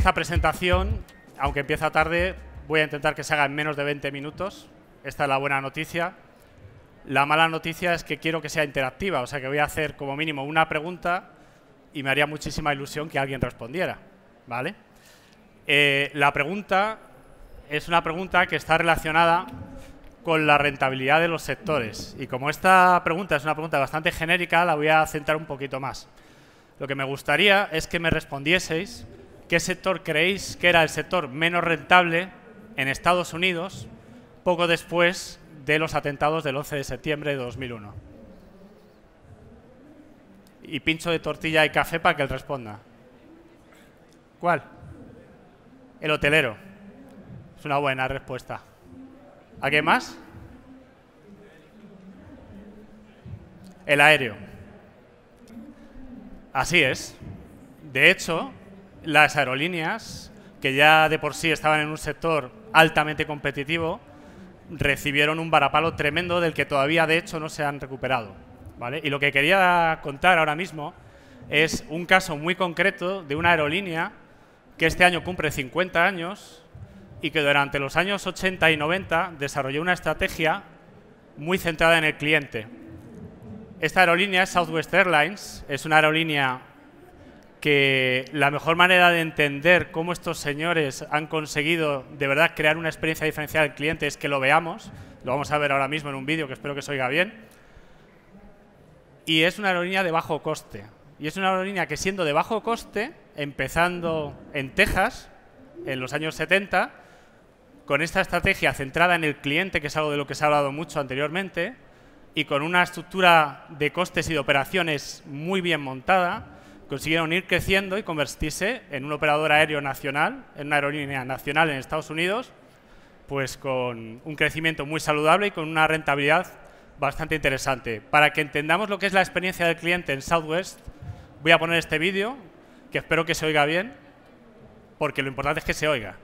Esta presentación, aunque empieza tarde, voy a intentar que se haga en menos de 20 minutos. Esta es la buena noticia. La mala noticia es que quiero que sea interactiva, o sea que voy a hacer como mínimo una pregunta y me haría muchísima ilusión que alguien respondiera, ¿vale? La pregunta es una pregunta que está relacionada con la rentabilidad de los sectores. Y como esta pregunta es una pregunta bastante genérica, la voy a centrar un poquito más. Lo que me gustaría es que me respondieseis qué sector creéis que era el sector menos rentable en Estados Unidos poco después de los atentados del 11 de septiembre de 2001. Y pincho de tortilla y café para que él responda. ¿Cuál? El hotelero. Es una buena respuesta. ¿Alguien más? El aéreo. Así es. De hecho, las aerolíneas, que ya de por sí estaban en un sector altamente competitivo, recibieron un varapalo tremendo del que todavía, de hecho, no se han recuperado, ¿vale? Y lo que quería contar ahora mismo es un caso muy concreto de una aerolínea que este año cumple 50 años y que durante los años 80 y 90 desarrolló una estrategia muy centrada en el cliente. Esta aerolínea es Southwest Airlines, es una aerolínea que la mejor manera de entender cómo estos señores han conseguido de verdad crear una experiencia diferencial al cliente es que lo veamos. Lo vamos a ver ahora mismo en un vídeo que espero que se oiga bien. Y es una aerolínea de bajo coste. Y es una aerolínea que, siendo de bajo coste, empezando en Texas, en los años 70, con esta estrategia centrada en el cliente, que es algo de lo que se ha hablado mucho anteriormente, y con una estructura de costes y de operaciones muy bien montada, consiguieron ir creciendo y convertirse en un operador aéreo nacional, en una aerolínea nacional en Estados Unidos, pues con un crecimiento muy saludable y con una rentabilidad bastante interesante. Para que entendamos lo que es la experiencia del cliente en Southwest, voy a poner este vídeo, que espero que se oiga bien, porque lo importante es que se oiga.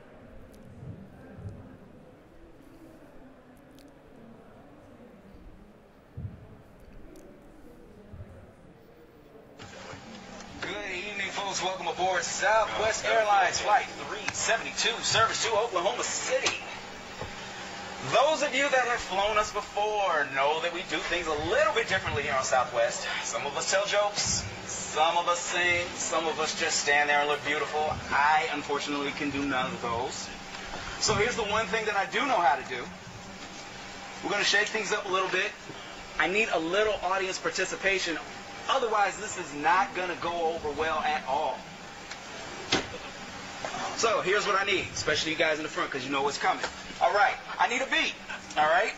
Welcome aboard Southwest Airlines Flight 372, service to Oklahoma City. Those of you that have flown us before know that we do things a little bit differently here on Southwest. Some of us tell jokes, some of us sing, some of us just stand there and look beautiful. I, unfortunately, can do none of those. So here's the one thing that I do know how to do. We're going to shake things up a little bit. I need a little audience participation. Otherwise, this is not going to go over well at all. So, here's what I need, especially you guys in the front, because you know what's coming. All right, I need a beat, all right?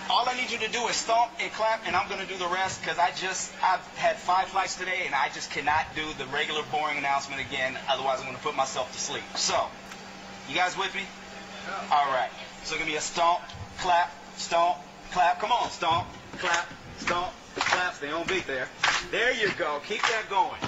All I need you to do is stomp and clap, and I'm going to do the rest, because I've had 5 flights today, and I just cannot do the regular boring announcement again, otherwise I'm going to put myself to sleep. So, you guys with me? All right, so give me a stomp, clap, come on, stomp, clap, stomp, clap, stay on beat there. There you go. Keep that going.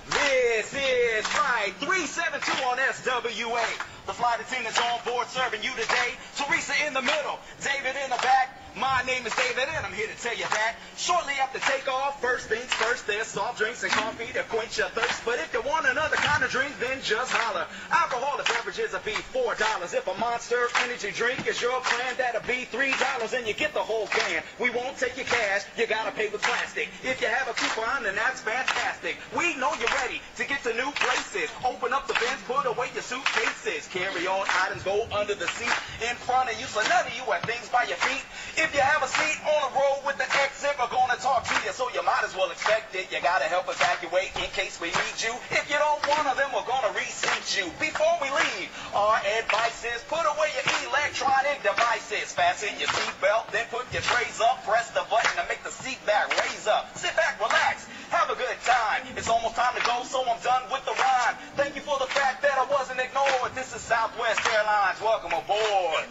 This is Flight 372 on SWA. The flight attendants on board serving you today. Teresa in the middle, David in the back. My name is David and I'm here to tell you that shortly after takeoff, first things first, there's soft drinks and coffee to quench your thirst. But if you want another kind of drink, then just holler. Alcoholic beverages will be $4. If a Monster Energy drink is your plan, that'll be $3 and you get the whole can. We won't take your cash, you gotta pay with plastic. If you have a coupon, then that's fantastic. We know you're ready to get to new places. Open up the bins, put away your suitcases. Carry on items, go under the seat in front of you, so none of you have things by your feet. If you have a seat on a row with the exit, we're gonna talk to you, so you might as well expect it. You gotta help evacuate in case we need you. If you don't want them, then we're gonna reseat you. Before we leave, our advice is put away your electronic devices. Fasten your seatbelt, then put your trays up. Press the button to make the seat back raise up. Sit back, relax, have a good time. It's almost time to go, so I'm done with the rhyme. Thank you for the fact that I wasn't ignored. This is Southwest Airlines. Welcome aboard.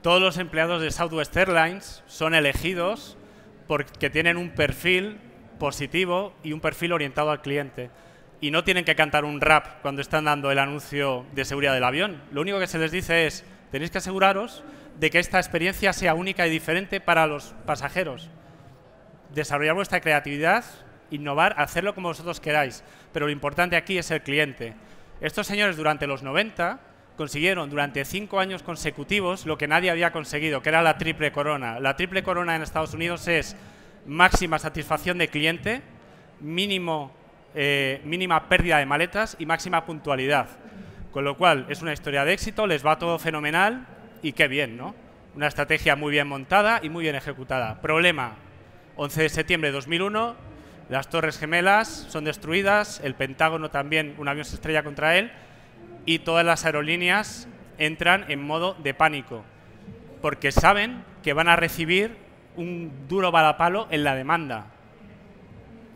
Todos los empleados de Southwest Airlines son elegidos porque tienen un perfil positivo y un perfil orientado al cliente. Y no tienen que cantar un rap cuando están dando el anuncio de seguridad del avión. Lo único que se les dice es, tenéis que aseguraros de que esta experiencia sea única y diferente para los pasajeros. Desarrollar vuestra creatividad innovar, hacerlo como vosotros queráis, pero lo importante aquí es el cliente. Estos señores durante los 90 consiguieron durante 5 años consecutivos lo que nadie había conseguido, que era la triple corona. La triple corona en Estados Unidos es máxima satisfacción de cliente, mínima pérdida de maletas y máxima puntualidad. Con lo cual, es una historia de éxito, les va todo fenomenal y qué bien, ¿no? Una estrategia muy bien montada y muy bien ejecutada. Problema, 11 de septiembre de 2001, las Torres Gemelas son destruidas, el Pentágono también, un avión se estrella contra él y todas las aerolíneas entran en modo de pánico porque saben que van a recibir un duro varapalo en la demanda.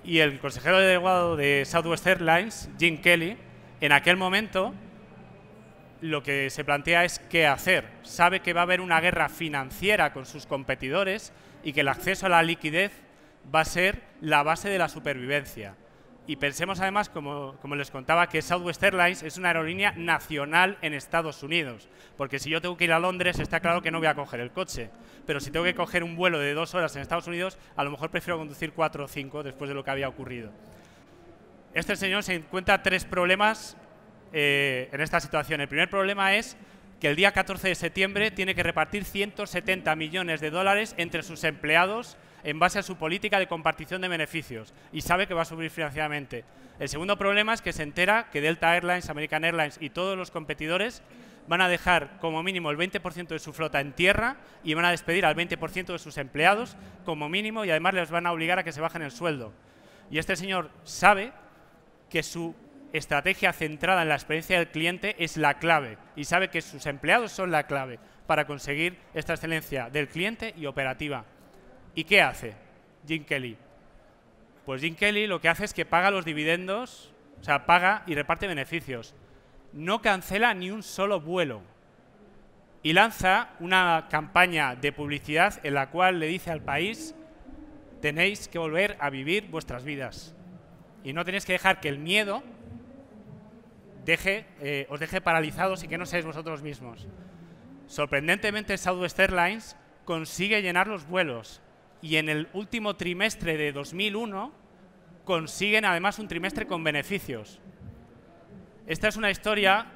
Y el consejero delegado de Southwest Airlines, Jim Kelly, en aquel momento lo que se plantea es qué hacer. Sabe que va a haber una guerra financiera con sus competidores y que el acceso a la liquidez va a ser la base de la supervivencia. Y pensemos además, como les contaba, que Southwest Airlines es una aerolínea nacional en Estados Unidos. Porque si yo tengo que ir a Londres, está claro que no voy a coger el coche. Pero si tengo que coger un vuelo de 2 horas en Estados Unidos, a lo mejor prefiero conducir 4 o 5 después de lo que había ocurrido. Este señor se encuentra 3 problemas en esta situación. El primer problema es que el día 14 de septiembre tiene que repartir 170 millones de dólares entre sus empleados en base a su política de compartición de beneficios y sabe que va a subir financieramente. El segundo problema es que se entera que Delta Airlines, American Airlines y todos los competidores van a dejar como mínimo el 20% de su flota en tierra y van a despedir al 20% de sus empleados como mínimo y además les van a obligar a que se bajen el sueldo. Y este señor sabe que su estrategia centrada en la experiencia del cliente es la clave y sabe que sus empleados son la clave para conseguir esta excelencia del cliente y operativa. ¿Y qué hace Jim Kelly? Pues Jim Kelly lo que hace es que paga los dividendos, o sea, paga y reparte beneficios. No cancela ni un solo vuelo y lanza una campaña de publicidad en la cual le dice al país: tenéis que volver a vivir vuestras vidas y no tenéis que dejar que el miedo os deje paralizados y que no seáis vosotros mismos. Sorprendentemente, Southwest Airlines consigue llenar los vuelos y en el último trimestre de 2001 consiguen además un trimestre con beneficios. Esta es una historia,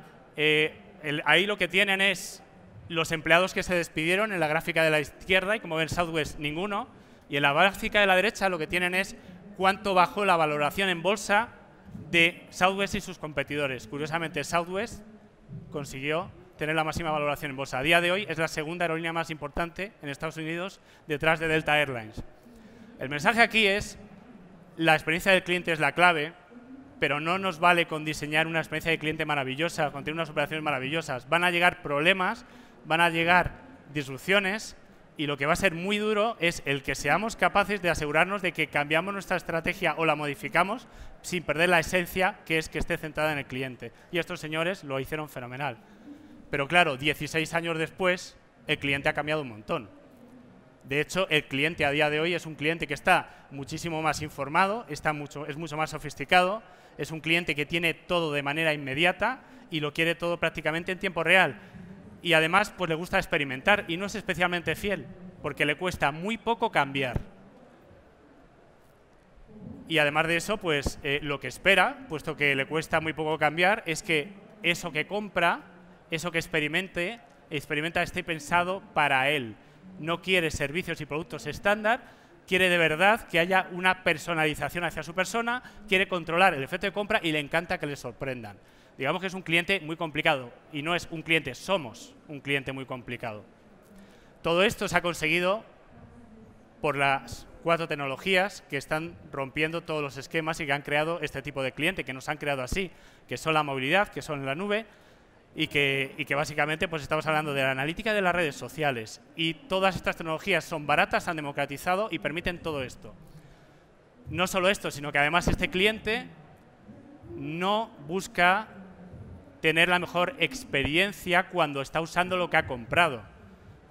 ahí lo que tienen es los empleados que se despidieron en la gráfica de la izquierda y como ven Southwest ninguno, y en la gráfica de la derecha lo que tienen es cuánto bajó la valoración en bolsa de Southwest y sus competidores. Curiosamente, Southwest consiguió tener la máxima valoración en bolsa. A día de hoy es la segunda aerolínea más importante en Estados Unidos detrás de Delta Airlines. El mensaje aquí es: la experiencia del cliente es la clave, pero no nos vale con diseñar una experiencia de cliente maravillosa, con tener unas operaciones maravillosas. Van a llegar problemas, van a llegar disrupciones y lo que va a ser muy duro es el que seamos capaces de asegurarnos de que cambiamos nuestra estrategia o la modificamos sin perder la esencia, que es que esté centrada en el cliente. Y estos señores lo hicieron fenomenal. Pero claro, 16 años después, el cliente ha cambiado un montón. De hecho, el cliente a día de hoy es un cliente que está muchísimo más informado, es mucho más sofisticado, es un cliente que tiene todo de manera inmediata y lo quiere todo prácticamente en tiempo real. Y además, pues le gusta experimentar y no es especialmente fiel, porque le cuesta muy poco cambiar. Y además de eso, pues lo que espera, puesto que le cuesta muy poco cambiar, es que eso que compra, eso que experimenta esté pensado para él. No quiere servicios y productos estándar, quiere de verdad que haya una personalización hacia su persona, quiere controlar el efecto de compra y le encanta que le sorprendan. Digamos que es un cliente muy complicado y no es un cliente, somos un cliente muy complicado. Todo esto se ha conseguido por las 4 tecnologías que están rompiendo todos los esquemas y que han creado este tipo de cliente, que nos han creado así, que son la movilidad, que son la nube y que básicamente pues estamos hablando de la analítica de las redes sociales. Y todas estas tecnologías son baratas, han democratizado y permiten todo esto. No solo esto, sino que además este cliente no busca tener la mejor experiencia cuando está usando lo que ha comprado.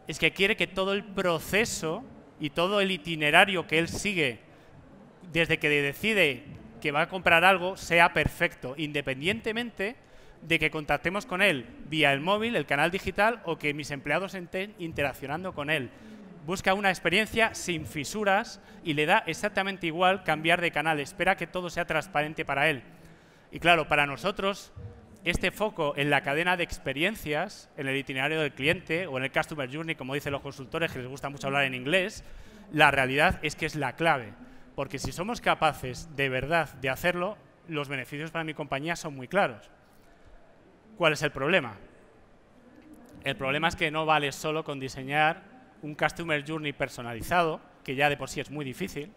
Es que quiere que todo el proceso y todo el itinerario que él sigue desde que decide que va a comprar algo sea perfecto, independientemente de que contactemos con él vía el móvil, el canal digital o que mis empleados estén interaccionando con él. Busca una experiencia sin fisuras y le da exactamente igual cambiar de canal. Espera que todo sea transparente para él. Y claro, para nosotros, este foco en la cadena de experiencias, en el itinerario del cliente o en el Customer Journey, como dicen los consultores, que les gusta mucho hablar en inglés, la realidad es que es la clave. Porque si somos capaces de verdad de hacerlo, los beneficios para mi compañía son muy claros. ¿Cuál es el problema? El problema es que no vale solo con diseñar un Customer Journey personalizado, que ya de por sí es muy difícil,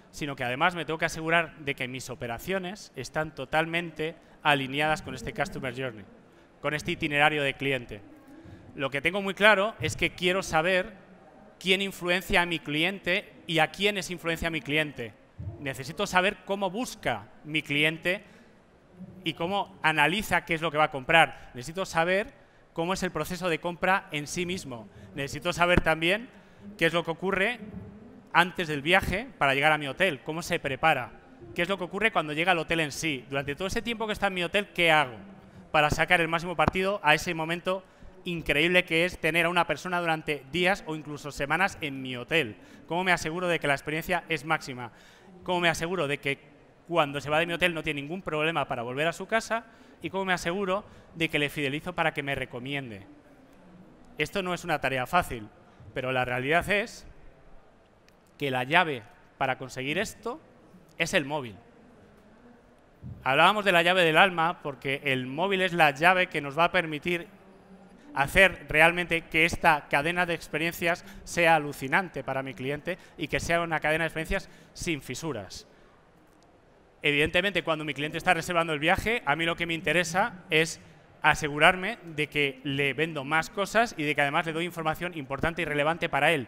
sino que además me tengo que asegurar de que mis operaciones están totalmente alineadas con este Customer Journey, con este itinerario de cliente. Lo que tengo muy claro es que quiero saber quién influencia a mi cliente y a quiénes influencia a mi cliente. Necesito saber cómo busca mi cliente y cómo analiza qué es lo que va a comprar. Necesito saber cómo es el proceso de compra en sí mismo. Necesito saber también qué es lo que ocurre antes del viaje para llegar a mi hotel, cómo se prepara, qué es lo que ocurre cuando llega al hotel en sí. Durante todo ese tiempo que está en mi hotel, ¿qué hago para sacar el máximo partido a ese momento increíble que es tener a una persona durante días o incluso semanas en mi hotel? ¿Cómo me aseguro de que la experiencia es máxima? ¿Cómo me aseguro de que cuando se va de mi hotel no tiene ningún problema para volver a su casa? ¿Y cómo me aseguro de que le fidelizo para que me recomiende? Esto no es una tarea fácil, pero la realidad es que la llave para conseguir esto es el móvil. Hablábamos de la llave del alma porque el móvil es la llave que nos va a permitir hacer realmente que esta cadena de experiencias sea alucinante para mi cliente y que sea una cadena de experiencias sin fisuras. Evidentemente, cuando mi cliente está reservando el viaje, a mí lo que me interesa es asegurarme de que le vendo más cosas y de que además le doy información importante y relevante para él.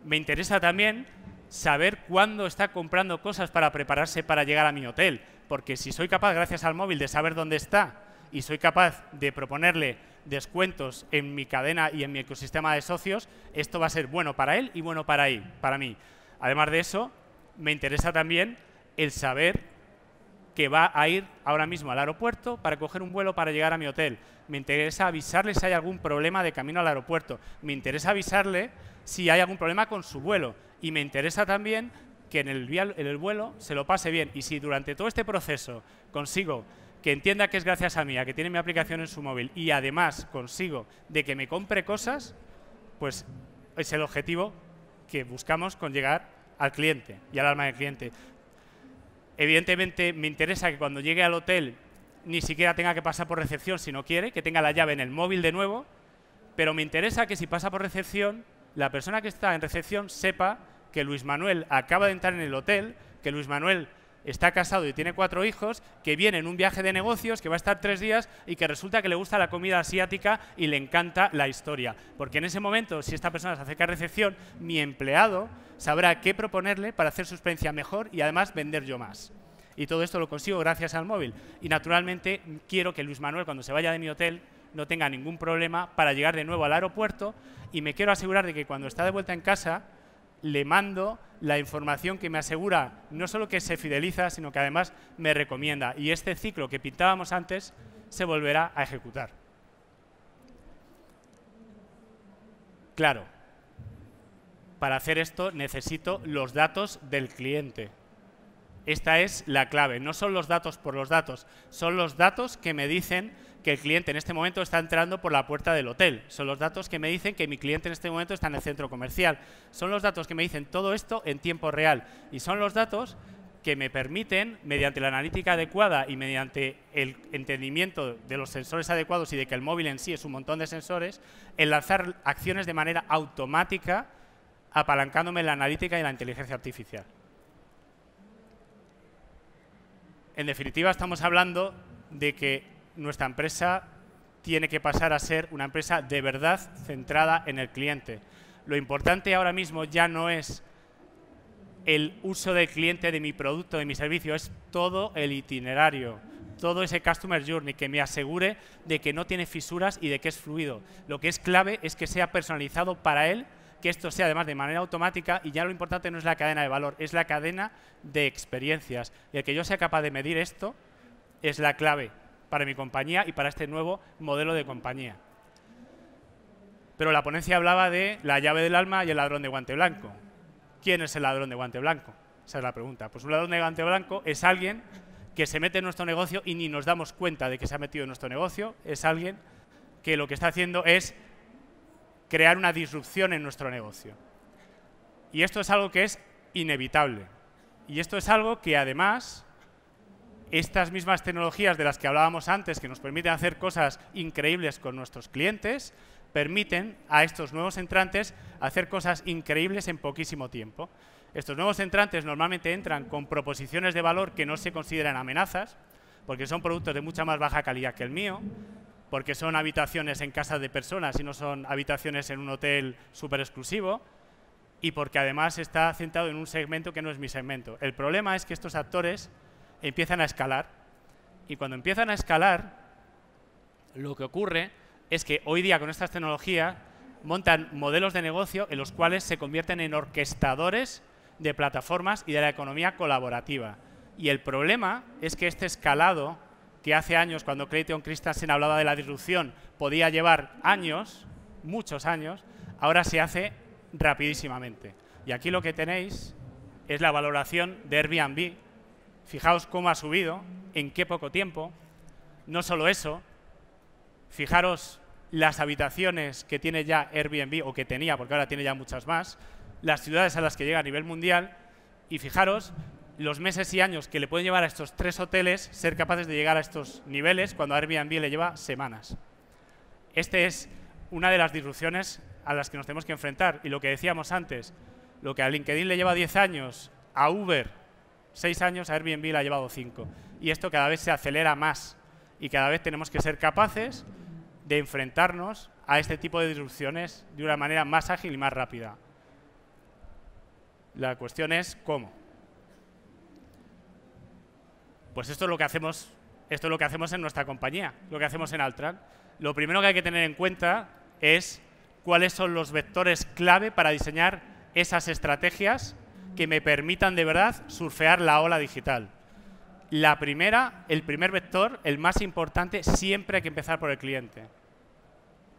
Me interesa también saber cuándo está comprando cosas para prepararse para llegar a mi hotel, porque si soy capaz, gracias al móvil, de saber dónde está y soy capaz de proponerle descuentos en mi cadena y en mi ecosistema de socios, esto va a ser bueno para él y bueno para mí. Además de eso, me interesa también el saber que va a ir ahora mismo al aeropuerto para coger un vuelo para llegar a mi hotel. Me interesa avisarle si hay algún problema de camino al aeropuerto. Me interesa avisarle si hay algún problema con su vuelo. Y me interesa también que en el vuelo se lo pase bien. Y si durante todo este proceso consigo que entienda que es gracias a mí, a que tiene mi aplicación en su móvil, y además consigo de que me compre cosas, pues es el objetivo que buscamos con llegar al cliente y al alma del cliente. Evidentemente, me interesa que cuando llegue al hotel ni siquiera tenga que pasar por recepción si no quiere, que tenga la llave en el móvil de nuevo, pero me interesa que si pasa por recepción, la persona que está en recepción sepa que Luis Manuel acaba de entrar en el hotel, que Luis Manuel está casado y tiene 4 hijos, que viene en un viaje de negocios, que va a estar 3 días y que resulta que le gusta la comida asiática y le encanta la historia. Porque en ese momento, si esta persona se acerca a recepción, mi empleado sabrá qué proponerle para hacer su experiencia mejor y además vender yo más. Y todo esto lo consigo gracias al móvil. Y naturalmente quiero que Luis Manuel, cuando se vaya de mi hotel, no tenga ningún problema para llegar de nuevo al aeropuerto, y me quiero asegurar de que cuando está de vuelta en casa le mando la información que me asegura no solo que se fideliza, sino que además me recomienda. Y este ciclo que pintábamos antes se volverá a ejecutar. Claro, para hacer esto necesito los datos del cliente. Esta es la clave. No son los datos por los datos, son los datos que me dicen que el cliente en este momento está entrando por la puerta del hotel. Son los datos que me dicen que mi cliente en este momento está en el centro comercial. Son los datos que me dicen todo esto en tiempo real. Y son los datos que me permiten, mediante la analítica adecuada y mediante el entendimiento de los sensores adecuados y de que el móvil en sí es un montón de sensores, enlazar acciones de manera automática, apalancándome en la analítica y la inteligencia artificial. En definitiva, estamos hablando de que nuestra empresa tiene que pasar a ser una empresa de verdad centrada en el cliente. Lo importante ahora mismo ya no es el uso del cliente de mi producto, de mi servicio, es todo el itinerario, todo ese Customer Journey que me asegure de que no tiene fisuras y de que es fluido. Lo que es clave es que sea personalizado para él, que esto sea además de manera automática, y ya lo importante no es la cadena de valor, es la cadena de experiencias. Y el que yo sea capaz de medir esto es la clave para mi compañía y para este nuevo modelo de compañía. Pero la ponencia hablaba de la llave del alma y el ladrón de guante blanco. ¿Quién es el ladrón de guante blanco? Esa es la pregunta. Pues un ladrón de guante blanco es alguien que se mete en nuestro negocio y ni nos damos cuenta de que se ha metido en nuestro negocio. Es alguien que lo que está haciendo es crear una disrupción en nuestro negocio. Y esto es algo que es inevitable. Y esto es algo que además, estas mismas tecnologías de las que hablábamos antes, que nos permiten hacer cosas increíbles con nuestros clientes, permiten a estos nuevos entrantes hacer cosas increíbles en poquísimo tiempo. Estos nuevos entrantes normalmente entran con proposiciones de valor que no se consideran amenazas, porque son productos de mucha más baja calidad que el mío, porque son habitaciones en casas de personas y no son habitaciones en un hotel súper exclusivo, y porque además está centrado en un segmento que no es mi segmento. El problema es que estos actores empiezan a escalar, y cuando empiezan a escalar, lo que ocurre es que hoy día con estas tecnologías montan modelos de negocio en los cuales se convierten en orquestadores de plataformas y de la economía colaborativa. Y el problema es que este escalado, que hace años, cuando Clayton Christensen hablaba de la disrupción, podía llevar años, muchos años, ahora se hace rapidísimamente. Y aquí lo que tenéis es la valoración de Airbnb. Fijaos cómo ha subido, en qué poco tiempo. No solo eso, fijaros las habitaciones que tiene ya Airbnb, o que tenía, porque ahora tiene ya muchas más, las ciudades a las que llega a nivel mundial, y fijaros los meses y años que le pueden llevar a estos 3 hoteles ser capaces de llegar a estos niveles cuando a Airbnb le lleva semanas. Este es una de las disrupciones a las que nos tenemos que enfrentar. Y lo que decíamos antes, lo que a LinkedIn le lleva 10 años, a Uber 6 años, a Airbnb le ha llevado 5. Y esto cada vez se acelera más. Y cada vez tenemos que ser capaces de enfrentarnos a este tipo de disrupciones de una manera más ágil y más rápida. La cuestión es ¿cómo? Pues esto es lo que hacemos, en nuestra compañía, lo que hacemos en Altran. Lo primero que hay que tener en cuenta es cuáles son los vectores clave para diseñar esas estrategias que me permitan de verdad surfear la ola digital. El primer vector, el más importante, siempre hay que empezar por el cliente.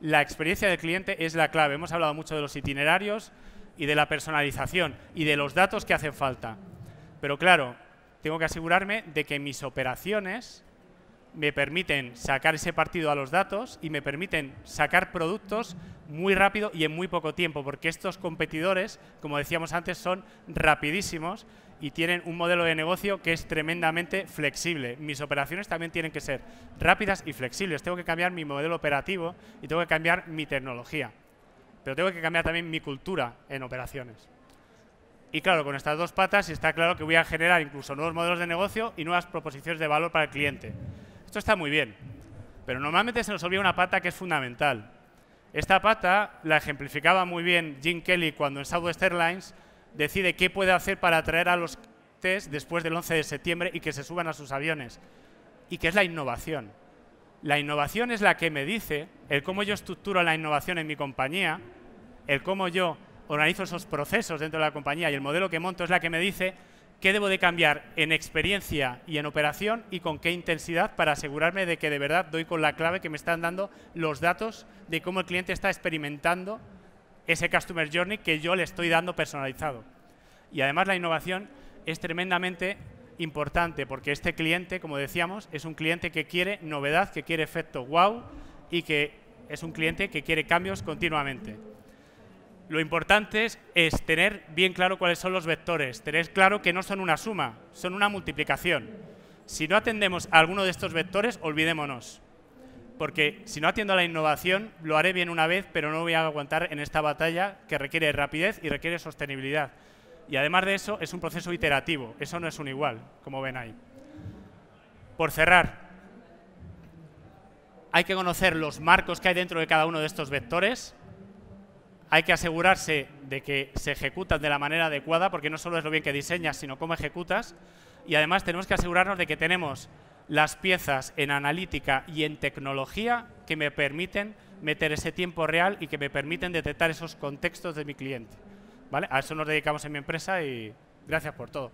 La experiencia del cliente es la clave. Hemos hablado mucho de los itinerarios y de la personalización y de los datos que hacen falta. Pero claro, tengo que asegurarme de que mis operaciones me permiten sacar ese partido a los datos y me permiten sacar productos muy rápido y en muy poco tiempo, porque estos competidores, como decíamos antes, son rapidísimos y tienen un modelo de negocio que es tremendamente flexible. Mis operaciones también tienen que ser rápidas y flexibles. Tengo que cambiar mi modelo operativo y tengo que cambiar mi tecnología. Pero tengo que cambiar también mi cultura en operaciones. Y claro, con estas dos patas está claro que voy a generar incluso nuevos modelos de negocio y nuevas proposiciones de valor para el cliente. Esto está muy bien, pero normalmente se nos olvida una pata que es fundamental. Esta pata la ejemplificaba muy bien Jim Kelly cuando en Southwest Airlines decide qué puede hacer para atraer a los clientes después del 11 de septiembre y que se suban a sus aviones. Y que es la innovación. La innovación es la que me dice el cómo yo estructuro la innovación en mi compañía, el cómo yo organizo esos procesos dentro de la compañía y el modelo que monto es la que me dice qué debo de cambiar en experiencia y en operación y con qué intensidad para asegurarme de que de verdad doy con la clave que me están dando los datos de cómo el cliente está experimentando ese Customer Journey que yo le estoy dando personalizado. Y además la innovación es tremendamente importante porque este cliente, como decíamos, es un cliente que quiere novedad, que quiere efecto wow y que es un cliente que quiere cambios continuamente. Lo importante es tener bien claro cuáles son los vectores, tener claro que no son una suma, son una multiplicación. Si no atendemos a alguno de estos vectores, olvidémonos. Porque si no atiendo a la innovación, lo haré bien una vez, pero no voy a aguantar en esta batalla que requiere rapidez y requiere sostenibilidad. Y además de eso, es un proceso iterativo, eso no es un igual, como ven ahí. Por cerrar, hay que conocer los marcos que hay dentro de cada uno de estos vectores. Hay que asegurarse de que se ejecutan de la manera adecuada, porque no solo es lo bien que diseñas, sino cómo ejecutas. Y además tenemos que asegurarnos de que tenemos las piezas en analítica y en tecnología que me permiten meter ese tiempo real y que me permiten detectar esos contextos de mi cliente. ¿Vale? A eso nos dedicamos en mi empresa y gracias por todo.